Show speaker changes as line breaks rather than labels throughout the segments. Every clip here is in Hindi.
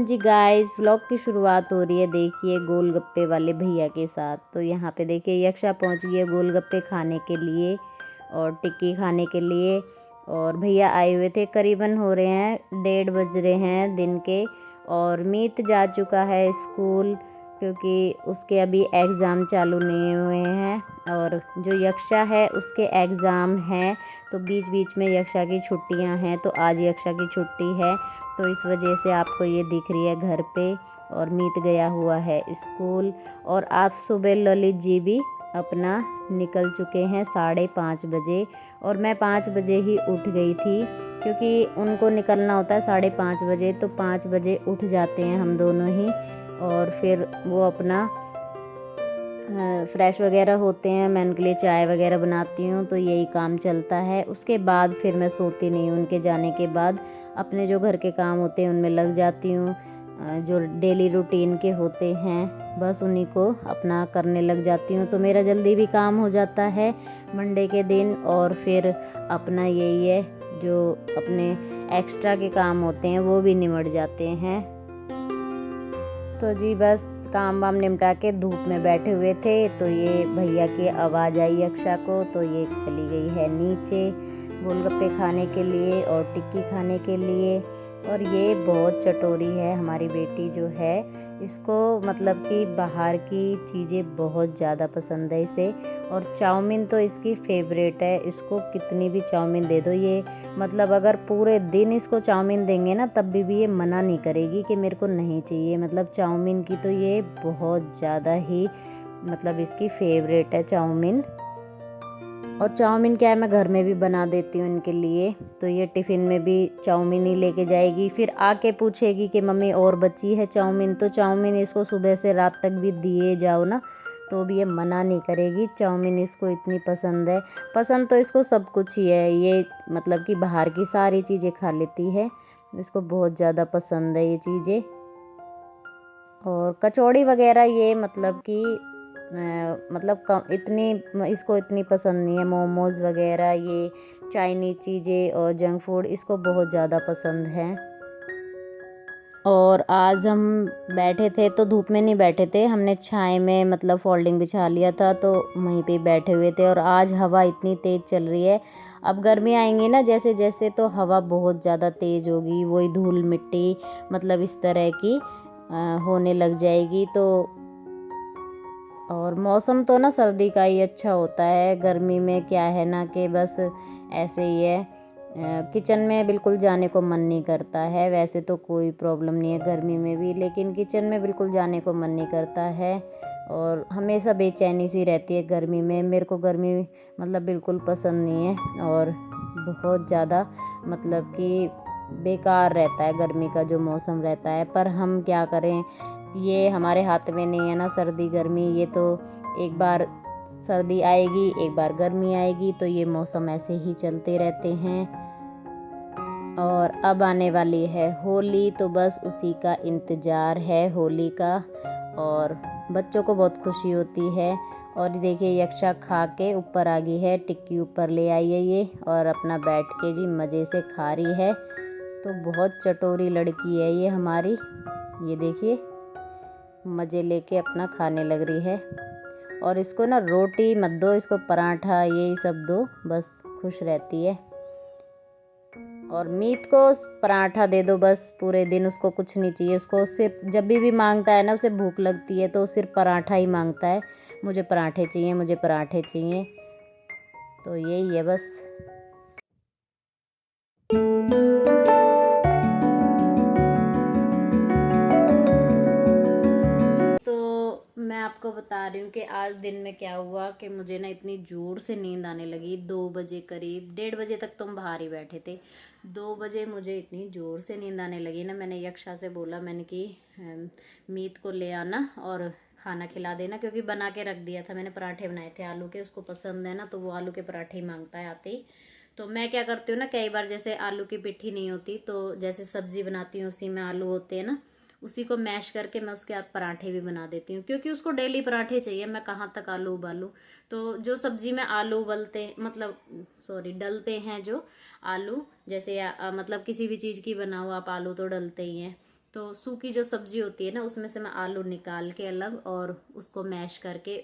जी गाइस, व्लॉग की शुरुआत हो रही है। देखिए गोलगप्पे वाले भैया के साथ। तो यहाँ पे देखिए यक्षा पहुँच गई है गोलगप्पे खाने के लिए और टिक्की खाने के लिए। और भैया आए हुए थे, करीबन हो रहे हैं 1:30 बज रहे हैं दिन के। और मीत जा चुका है स्कूल, क्योंकि उसके अभी एग्ज़ाम चालू नहीं हुए हैं। और जो यक्षा है उसके एग्ज़ाम हैं, तो बीच बीच में यक्षा की छुट्टियां हैं। तो आज यक्षा की छुट्टी है, तो इस वजह से आपको ये दिख रही है घर पे। और मीत गया हुआ है स्कूल। और आज सुबह ललित जी भी अपना निकल चुके हैं 5:30 बजे। और मैं 5 बजे ही उठ गई थी, क्योंकि उनको निकलना होता है 5:30 बजे। तो 5 बजे उठ जाते हैं हम दोनों ही। और फिर वो अपना फ्रेश वगैरह होते हैं, मैं उनके लिए चाय वगैरह बनाती हूँ। तो यही काम चलता है। उसके बाद फिर मैं सोती नहीं हूँ। उनके जाने के बाद अपने जो घर के काम होते हैं उनमें लग जाती हूँ। जो डेली रूटीन के होते हैं बस उन्हीं को अपना करने लग जाती हूँ। तो मेरा जल्दी भी काम हो जाता है मंडे के दिन। और फिर अपना यही है, जो अपने एक्स्ट्रा के काम होते हैं वो भी निमट जाते हैं। तो जी बस काम वाम निपटा के धूप में बैठे हुए थे, तो ये भैया की आवाज़ आई यक्षा को। तो ये चली गई है नीचे गोलगप्पे खाने के लिए और टिक्की खाने के लिए। और ये बहुत चटोरी है हमारी बेटी जो है, इसको मतलब कि बाहर की चीज़ें बहुत ज़्यादा पसंद है इसे। और चाउमीन तो इसकी फेवरेट है। इसको कितनी भी चाउमीन दे दो, ये मतलब अगर पूरे दिन इसको चाउमीन देंगे ना तब भी ये मना नहीं करेगी कि मेरे को नहीं चाहिए। मतलब चाउमीन की तो ये बहुत ज़्यादा ही मतलब इसकी फेवरेट है चाउमीन। और चाउमीन क्या है, मैं घर में भी बना देती हूँ इनके लिए। तो ये टिफ़िन में भी चाउमीन ही लेके जाएगी। फिर आके पूछेगी कि मम्मी और बची है चाउमीन। तो चाउमीन इसको सुबह से रात तक भी दिए जाओ ना तो भी ये मना नहीं करेगी। चाउमीन इसको इतनी पसंद है। पसंद तो इसको सब कुछ ही है। ये मतलब कि बाहर की सारी चीज़ें खा लेती है, इसको बहुत ज़्यादा पसंद है ये चीज़ें। और कचौड़ी वगैरह ये मतलब कि मतलब कम इतनी इसको इतनी पसंद नहीं है। मोमोज़ वगैरह ये चाइनीज़ चीज़ें और जंक फूड इसको बहुत ज़्यादा पसंद है। और आज हम बैठे थे तो धूप में नहीं बैठे थे, हमने छाए में मतलब फोल्डिंग बिछा लिया था, तो वहीं पे बैठे हुए थे। और आज हवा इतनी तेज़ चल रही है। अब गर्मी आएंगी ना जैसे जैसे, तो हवा बहुत ज़्यादा तेज़ होगी। वही धूल मिट्टी मतलब इस तरह की होने लग जाएगी। तो और मौसम तो ना सर्दी का ही अच्छा होता है। गर्मी में क्या है ना कि बस ऐसे ही है, किचन में बिल्कुल जाने को मन नहीं करता है। वैसे तो कोई प्रॉब्लम नहीं है गर्मी में भी, लेकिन किचन में बिल्कुल जाने को मन नहीं करता है। और हमेशा बेचैनी सी रहती है गर्मी में। मेरे को गर्मी मतलब बिल्कुल पसंद नहीं है। और बहुत ज़्यादा मतलब कि बेकार रहता है गर्मी का जो मौसम रहता है। पर हम क्या करें, ये हमारे हाथ में नहीं है ना सर्दी गर्मी। ये तो एक बार सर्दी आएगी एक बार गर्मी आएगी, तो ये मौसम ऐसे ही चलते रहते हैं। और अब आने वाली है होली, तो बस उसी का इंतज़ार है होली का। और बच्चों को बहुत खुशी होती है। और देखिए यक्षा खा के ऊपर आ गई है, टिक्की ऊपर ले आई है ये। और अपना बैठ के जी मज़े से खा रही है। तो बहुत चटोरी लड़की है ये हमारी। ये देखिए मज़े लेके अपना खाने लग रही है। और इसको ना रोटी मत दो, इसको पराठा यही सब दो, बस खुश रहती है। और मीत को पराठा दे दो बस, पूरे दिन उसको कुछ नहीं चाहिए। उसको सिर्फ जब भी मांगता है ना, उसे भूख लगती है तो सिर्फ पराठा ही मांगता है। मुझे पराठे चाहिए, मुझे पराठे चाहिए। तो यही है बस। मैं आपको बता रही हूँ कि आज दिन में क्या हुआ कि मुझे ना इतनी ज़ोर से नींद आने लगी। 2 बजे करीब, 1:30 बजे तक तुम बाहर ही बैठे थे। 2 बजे मुझे इतनी ज़ोर से नींद आने लगी ना, मैंने यक्षा से बोला, मैंने कि मीत को ले आना और खाना खिला देना, क्योंकि बना के रख दिया था मैंने। पराठे बनाए थे आलू के, उसको पसंद है ना, तो वो आलू के पराठे ही मांगता है आते ही। तो मैं क्या करती हूँ ना, कई बार जैसे आलू की पिट्ठी नहीं होती तो जैसे सब्जी बनाती हूँ उसी में आलू होते हैं ना, उसी को मैश करके मैं उसके आप पराठे भी बना देती हूँ, क्योंकि उसको डेली पराठे चाहिए। मैं कहाँ तक आलू उबालूँ। तो जो सब्जी में आलू उबलते मतलब सॉरी डलते हैं, जो आलू जैसे मतलब किसी भी चीज़ की बनाओ आप, आलू तो डलते ही हैं। तो सूखी जो सब्जी होती है ना, उसमें से मैं आलू निकाल के अलग और उसको मैश करके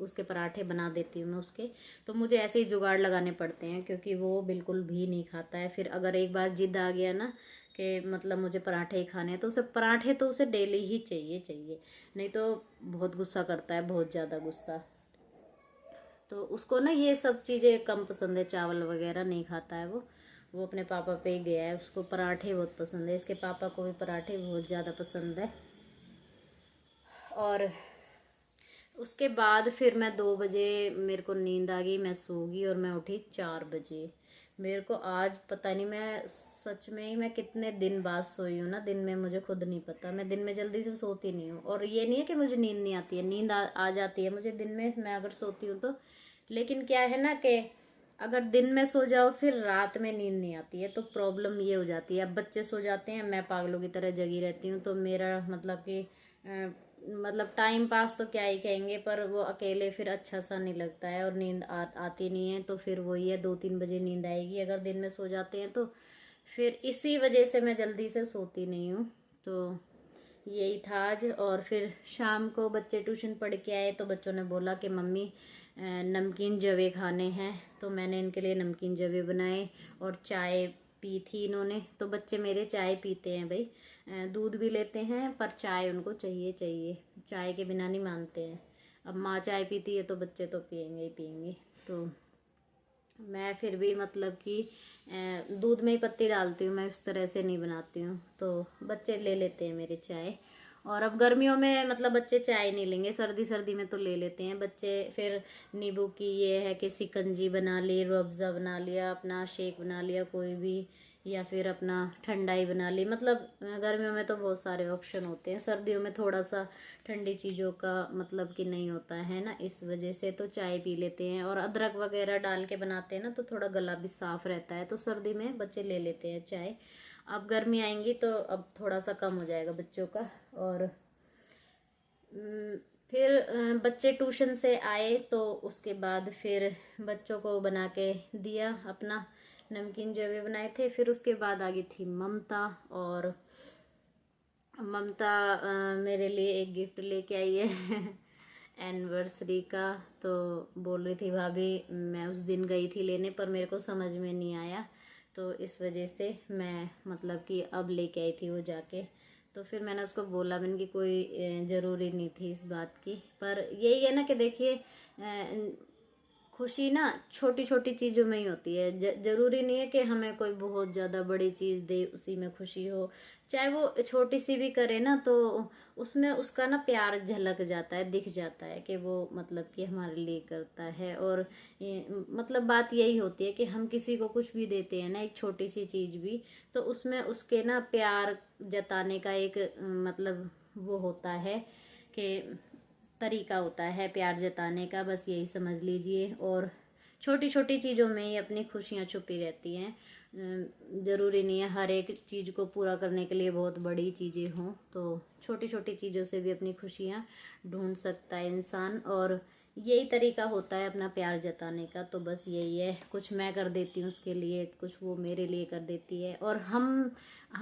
उसके पराठे बना देती हूँ मैं उसके। तो मुझे ऐसे ही जुगाड़ लगाने पड़ते हैं, क्योंकि वो बिल्कुल भी नहीं खाता है। फिर अगर एक बार जिद आ गया ना कि मतलब मुझे पराठे ही खाने हैं, तो उसे पराठे तो उसे डेली ही चाहिए चाहिए, नहीं तो बहुत गुस्सा करता है, बहुत ज़्यादा गुस्सा। तो उसको ना ये सब चीज़ें कम पसंद है, चावल वगैरह नहीं खाता है वो अपने पापा पे ही गया है, उसको पराठे बहुत पसंद है। इसके पापा को भी पराठे बहुत ज़्यादा पसंद है। और उसके बाद फिर मैं 2 बजे मेरे को नींद आ गई, मैं सो गई और मैं उठी 4 बजे। मेरे को आज पता नहीं, मैं सच में ही मैं कितने दिन बाद सोई हूँ ना, दिन में मुझे खुद नहीं पता। मैं दिन में जल्दी से सोती नहीं हूँ, और ये नहीं है कि मुझे नींद नहीं आती है, नींद आ जाती है मुझे दिन में, मैं अगर सोती हूँ तो। लेकिन क्या है ना कि अगर दिन में सो जाओ फिर रात में नींद नहीं आती है, तो प्रॉब्लम ये हो जाती है। अब बच्चे सो जाते हैं, मैं पागलों की तरह जगी रहती हूँ, तो मेरा मतलब कि मतलब टाइम पास तो क्या ही कहेंगे, पर वो अकेले फिर अच्छा सा नहीं लगता है, और नींद आती नहीं है। तो फिर वही है, 2-3 बजे नींद आएगी अगर दिन में सो जाते हैं तो। फिर इसी वजह से मैं जल्दी से सोती नहीं हूँ। तो यही था आज। और फिर शाम को बच्चे ट्यूशन पढ़ के आए, तो बच्चों ने बोला कि मम्मी नमकीन जवे खाने हैं, तो मैंने इनके लिए नमकीन जवे बनाए और चाय पी थी इन्होंने। तो बच्चे मेरे चाय पीते हैं भाई, दूध भी लेते हैं, पर चाय उनको चाहिए चाहिए, चाय के बिना नहीं मानते हैं। अब माँ चाय पीती है तो बच्चे तो पियेंगे ही पियेंगे। तो मैं फिर भी मतलब कि दूध में ही पत्ती डालती हूँ, मैं इस तरह से नहीं बनाती हूँ। तो बच्चे ले लेते हैं मेरे चाय। और अब गर्मियों में मतलब बच्चे चाय नहीं लेंगे, सर्दी सर्दी में तो ले लेते हैं बच्चे। फिर नींबू की ये है कि शिकंजी बना ली, रूह अफ़ज़ा बना लिया, अपना शेक बना लिया कोई भी, या फिर अपना ठंडाई बना ली। मतलब गर्मियों में तो बहुत सारे ऑप्शन होते हैं, सर्दियों में थोड़ा सा ठंडी चीज़ों का मतलब कि नहीं होता है ना, इस वजह से तो चाय पी लेते हैं। और अदरक वगैरह डाल के बनाते हैं ना, तो थोड़ा गला भी साफ रहता है, तो सर्दी में बच्चे ले लेते हैं चाय। अब गर्मी आएंगी तो अब थोड़ा सा कम हो जाएगा बच्चों का। और फिर बच्चे ट्यूशन से आए, तो उसके बाद फिर बच्चों को बना के दिया, अपना नमकीन जवे बनाए थे। फिर उसके बाद आ गई थी ममता, और ममता मेरे लिए एक गिफ्ट लेके आई है एनिवर्सरी का। तो बोल रही थी भाभी, मैं उस दिन गई थी लेने पर मेरे को समझ में नहीं आया, तो इस वजह से मैं मतलब कि अब लेके आई थी वो जाके। तो फिर मैंने उसको बोला, मैंने कि कोई ज़रूरी नहीं थी इस बात की, पर यही है ना कि देखिए खुशी ना छोटी छोटी चीज़ों में ही होती है। जरूरी नहीं है कि हमें कोई बहुत ज़्यादा बड़ी चीज़ दे उसी में खुशी हो, चाहे वो छोटी सी भी करे ना, तो उसमें उसका ना प्यार झलक जाता है, दिख जाता है कि वो मतलब कि हमारे लिए करता है। और मतलब बात यही होती है कि हम किसी को कुछ भी देते हैं ना, एक छोटी सी चीज़ भी, तो उसमें उसके ना प्यार जताने का एक मतलब वो होता है कि तरीका होता है प्यार जताने का, बस यही समझ लीजिए। और छोटी छोटी चीज़ों में ही अपनी खुशियाँ छुपी रहती हैं। ज़रूरी नहीं है हर एक चीज़ को पूरा करने के लिए बहुत बड़ी चीज़ें हों, तो छोटी छोटी चीज़ों से भी अपनी खुशियाँ ढूंढ सकता है इंसान। और यही तरीका होता है अपना प्यार जताने का। तो बस यही है, कुछ मैं कर देती हूँ उसके लिए, कुछ वो मेरे लिए कर देती है। और हम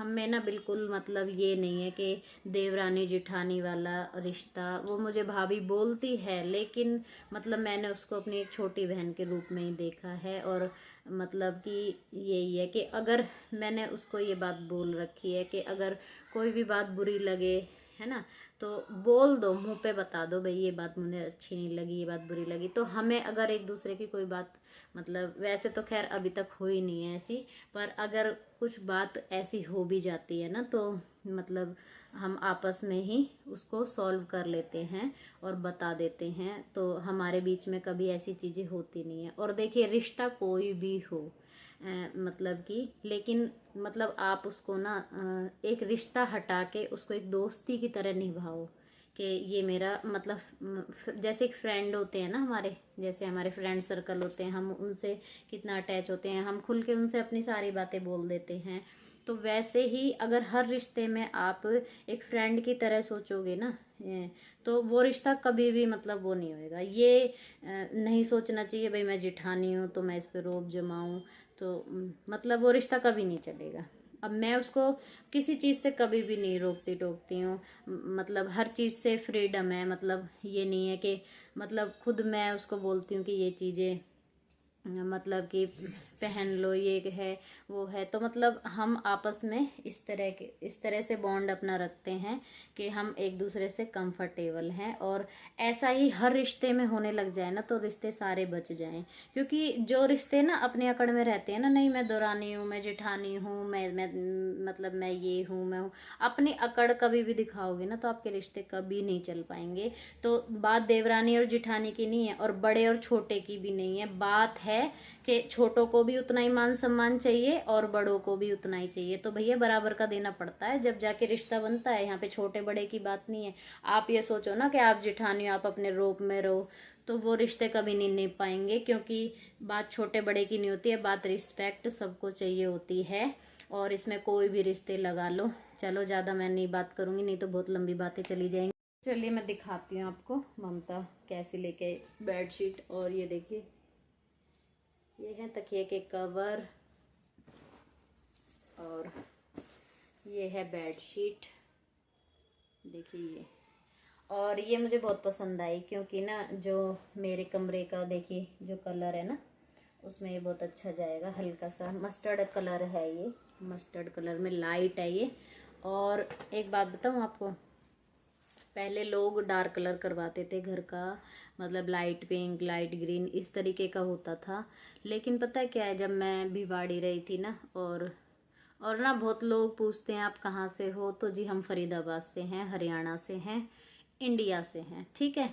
में ना बिल्कुल मतलब ये नहीं है कि देवरानी जेठानी वाला रिश्ता। वो मुझे भाभी बोलती है, लेकिन मतलब मैंने उसको अपनी एक छोटी बहन के रूप में ही देखा है। और मतलब कि यही है कि अगर मैंने उसको ये बात बोल रखी है कि अगर कोई भी बात बुरी लगे, है ना, तो बोल दो, मुंह पे बता दो, भाई ये बात मुझे अच्छी नहीं लगी, ये बात बुरी लगी। तो हमें अगर एक दूसरे की कोई बात मतलब वैसे तो खैर अभी तक हुई नहीं है ऐसी, पर अगर कुछ बात ऐसी हो भी जाती है ना, तो मतलब हम आपस में ही उसको सॉल्व कर लेते हैं और बता देते हैं। तो हमारे बीच में कभी ऐसी चीज़ें होती नहीं है। और देखिए रिश्ता कोई भी हो मतलब कि, लेकिन मतलब आप उसको ना एक रिश्ता हटा के उसको एक दोस्ती की तरह निभाओ, कि ये मेरा मतलब जैसे एक फ्रेंड होते हैं ना हमारे, जैसे हमारे फ्रेंड सर्कल होते हैं, हम उनसे कितना अटैच होते हैं, हम खुल के उनसे अपनी सारी बातें बोल देते हैं। तो वैसे ही अगर हर रिश्ते में आप एक फ्रेंड की तरह सोचोगे ना, तो वो रिश्ता कभी भी मतलब वो नहीं होएगा। ये नहीं सोचना चाहिए भाई मैं जिठानी हूँ तो मैं इस पे रोब जमाऊँ, तो मतलब वो रिश्ता कभी नहीं चलेगा। अब मैं उसको किसी चीज़ से कभी भी नहीं रोकती टोकती हूँ, मतलब हर चीज़ से फ्रीडम है, मतलब ये नहीं है कि मतलब खुद मैं उसको बोलती हूँ कि ये चीज़ें मतलब कि पहन लो, ये है वो है, तो मतलब हम आपस में इस तरह से बॉन्ड अपना रखते हैं कि हम एक दूसरे से कंफर्टेबल हैं। और ऐसा ही हर रिश्ते में होने लग जाए ना तो रिश्ते सारे बच जाएं, क्योंकि जो रिश्ते ना अपने अकड़ में रहते हैं ना, नहीं मैं दौरानी हूँ, मैं जेठानी हूँ, मैं मतलब मैं ये हूँ, मैं हूँ, अपनी अकड़ कभी भी दिखाओगे ना तो आपके रिश्ते कभी नहीं चल पाएंगे। तो बात देवरानी और जेठानी की नहीं है और बड़े और छोटे की भी नहीं है, बात है कि छोटों को भी उतना ही मान सम्मान चाहिए और बड़ों को भी उतना ही चाहिए। तो भैया बराबर का देना पड़ता है जब जाके रिश्ता बनता है, यहाँ पे छोटे बड़े की बात नहीं है। आप ये सोचो ना कि आप जेठानी आप अपने रूप में रहो तो वो रिश्ते कभी नहीं निभ पाएंगे, क्योंकि बात छोटे बड़े की नहीं होती है, बात रिस्पेक्ट सबको चाहिए होती है। और इसमें कोई भी रिश्ते लगा लो। चलो ज़्यादा मैं नहीं बात करूँगी, नहीं तो बहुत लंबी बातें चली जाएंगी। चलिए मैं दिखाती हूँ आपको ममता कैसी लेके बेडशीट। और ये देखिए, ये है तकिए के कवर और ये है बेडशीट, देखिए ये। और ये मुझे बहुत पसंद आई क्योंकि ना जो मेरे कमरे का देखिए जो कलर है ना उसमें ये बहुत अच्छा जाएगा, हल्का सा मस्टर्ड कलर है, ये मस्टर्ड कलर में लाइट है ये। और एक बात बताऊँ आपको, पहले लोग डार्क कलर करवाते थे घर का, मतलब लाइट पिंक लाइट ग्रीन इस तरीके का होता था। लेकिन पता है क्या है, जब मैं भिवाड़ी रही थी ना और ना बहुत लोग पूछते हैं आप कहाँ से हो, तो जी हम फरीदाबाद से हैं, हरियाणा से हैं, इंडिया से हैं, ठीक है।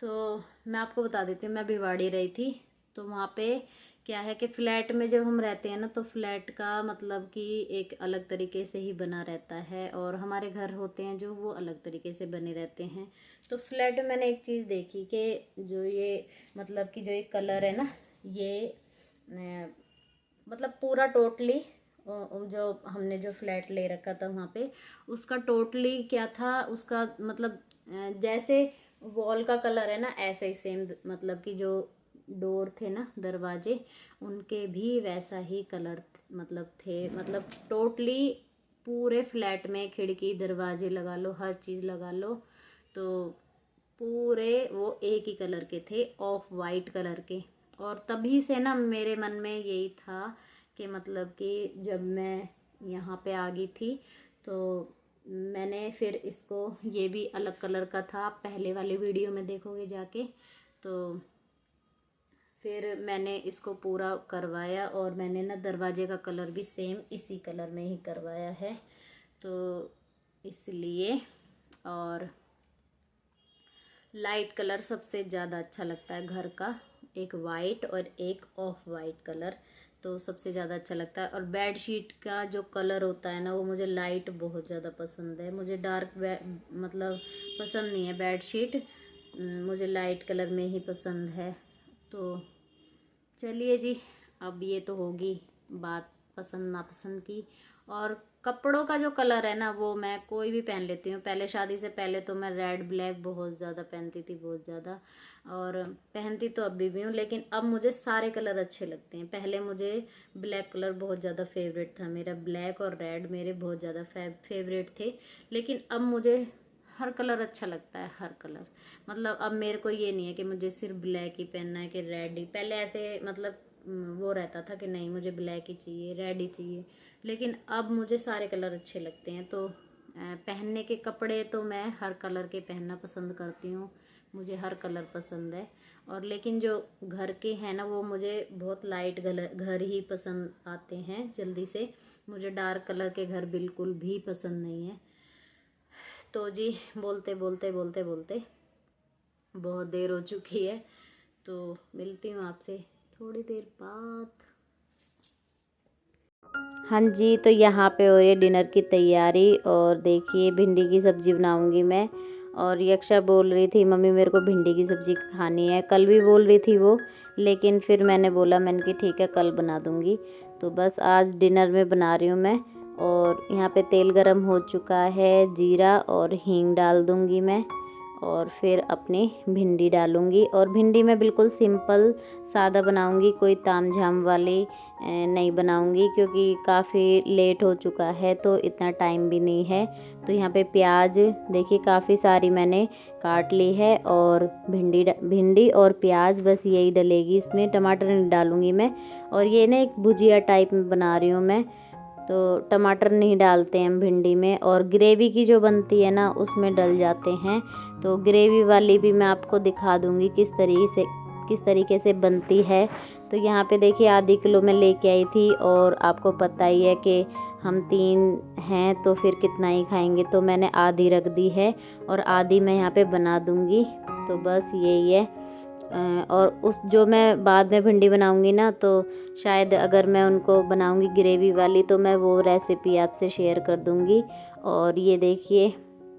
तो मैं आपको बता देती हूँ, मैं भिवाड़ी रही थी तो वहाँ पे क्या है कि फ्लैट में जब हम रहते हैं ना तो फ्लैट का मतलब कि एक अलग तरीके से ही बना रहता है और हमारे घर होते हैं जो वो अलग तरीके से बने रहते हैं। तो फ्लैट में मैंने एक चीज़ देखी कि जो ये मतलब कि जो एक कलर है ना ये मतलब पूरा टोटली जो हमने जो फ्लैट ले रखा था वहाँ पे उसका टोटली क्या था, उसका मतलब जैसे वॉल का कलर है ना ऐसे ही सेम, मतलब कि जो डोर थे ना दरवाजे उनके भी वैसा ही कलर मतलब थे, मतलब टोटली पूरे फ्लैट में खिड़की दरवाजे लगा लो हर चीज़ लगा लो तो पूरे वो एक ही कलर के थे, ऑफ वाइट कलर के। और तभी से ना मेरे मन में यही था कि मतलब कि जब मैं यहाँ पे आ गई थी तो मैंने फिर इसको, ये भी अलग कलर का था, पहले वाली वीडियो में देखोगे जाके, तो फिर मैंने इसको पूरा करवाया और मैंने ना दरवाजे का कलर भी सेम इसी कलर में ही करवाया है, तो इसलिए। और लाइट कलर सबसे ज़्यादा अच्छा लगता है घर का, एक वाइट और एक ऑफ वाइट कलर तो सबसे ज़्यादा अच्छा लगता है। और बेड शीट का जो कलर होता है ना वो मुझे लाइट बहुत ज़्यादा पसंद है, मुझे डार्क मतलब पसंद नहीं है बेड शीट, मुझे लाइट कलर में ही पसंद है। तो चलिए जी, अब ये तो होगी बात पसंद नापसंद की। और कपड़ों का जो कलर है ना वो मैं कोई भी पहन लेती हूँ। पहले शादी से पहले तो मैं रेड ब्लैक बहुत ज़्यादा पहनती थी, बहुत ज़्यादा, और पहनती तो अभी भी हूँ, लेकिन अब मुझे सारे कलर अच्छे लगते हैं। पहले मुझे ब्लैक कलर बहुत ज़्यादा फेवरेट था मेरा, ब्लैक और रेड मेरे बहुत ज़्यादा फेवरेट थे, लेकिन अब मुझे हर कलर अच्छा लगता है, हर कलर। मतलब अब मेरे को ये नहीं है कि मुझे सिर्फ ब्लैक ही पहनना है कि रेड ही, पहले ऐसे मतलब वो रहता था कि नहीं मुझे ब्लैक ही चाहिए, रेड ही चाहिए, लेकिन अब मुझे सारे कलर अच्छे लगते हैं। तो पहनने के कपड़े तो मैं हर कलर के पहनना पसंद करती हूँ, मुझे हर कलर पसंद है। और लेकिन जो घर के हैं ना वो मुझे बहुत लाइट घर ही पसंद आते हैं जल्दी से, मुझे डार्क कलर के घर बिल्कुल भी पसंद नहीं है। तो जी बोलते बोलते बोलते बोलते बहुत देर हो चुकी है, तो मिलती हूँ आपसे थोड़ी देर बाद। हाँ जी, तो यहाँ पे हो रही है डिनर की तैयारी और देखिए भिंडी की सब्ज़ी बनाऊँगी मैं। और यक्षा बोल रही थी मम्मी मेरे को भिंडी की सब्ज़ी खानी है, कल भी बोल रही थी वो, लेकिन फिर मैंने बोला, मैंने कि ठीक है कल बना दूँगी। तो बस आज डिनर में बना रही हूँ मैं। और यहाँ पे तेल गरम हो चुका है, जीरा और हींग डाल दूँगी मैं। और फिर अपनी भिंडी डालूँगी। और भिंडी मैं बिल्कुल सिंपल सादा बनाऊँगी, कोई तामझाम वाली नहीं बनाऊँगी, क्योंकि काफ़ी लेट हो चुका है तो इतना टाइम भी नहीं है। तो यहाँ पे प्याज देखिए काफ़ी सारी मैंने काट ली है, और भिंडी और प्याज बस यही डलेगी इसमें, टमाटर नहीं डालूँगी मैं। और ये ना एक भुजिया टाइप में बना रही हूँ मैं, तो टमाटर नहीं डालते हैं हम भिंडी में। और ग्रेवी की जो बनती है ना उसमें डल जाते हैं। तो ग्रेवी वाली भी मैं आपको दिखा दूँगी किस तरीके से बनती है। तो यहाँ पे देखिए आधी किलो मैं लेके आई थी, और आपको पता ही है कि हम 3 हैं तो फिर कितना ही खाएंगे, तो मैंने आधी रख दी है और आधी मैं यहाँ पे बना दूँगी। तो बस यही है। और उस जो मैं बाद में भिंडी बनाऊँगी ना, तो शायद अगर मैं उनको बनाऊँगी ग्रेवी वाली तो मैं वो रेसिपी आपसे शेयर कर दूँगी। और ये देखिए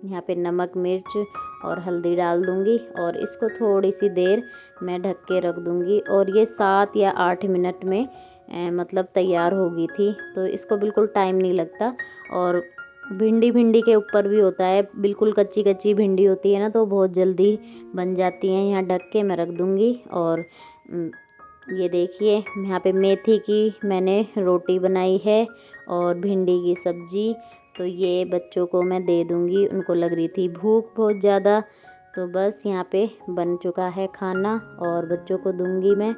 यहाँ पे नमक मिर्च और हल्दी डाल दूँगी, और इसको थोड़ी सी देर मैं ढक के रख दूँगी। और ये 7 या 8 मिनट में मतलब तैयार हो गई थी। तो इसको बिल्कुल टाइम नहीं लगता। और भिंडी के ऊपर भी होता है, बिल्कुल कच्ची कच्ची भिंडी होती है ना तो बहुत जल्दी बन जाती हैं। यहाँ ढक के मैं रख दूँगी। और ये देखिए यहाँ पे मेथी की मैंने रोटी बनाई है और भिंडी की सब्ज़ी। तो ये बच्चों को मैं दे दूँगी, उनको लग रही थी भूख बहुत ज़्यादा। तो बस यहाँ पे बन चुका है खाना और बच्चों को दूँगी मैं।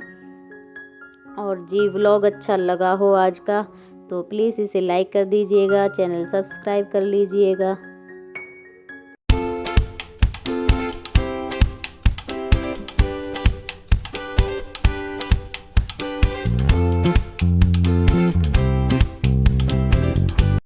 और जी व्लॉग अच्छा लगा हो आज का तो प्लीज़ इसे लाइक कर दीजिएगा, चैनल सब्सक्राइब कर लीजिएगा।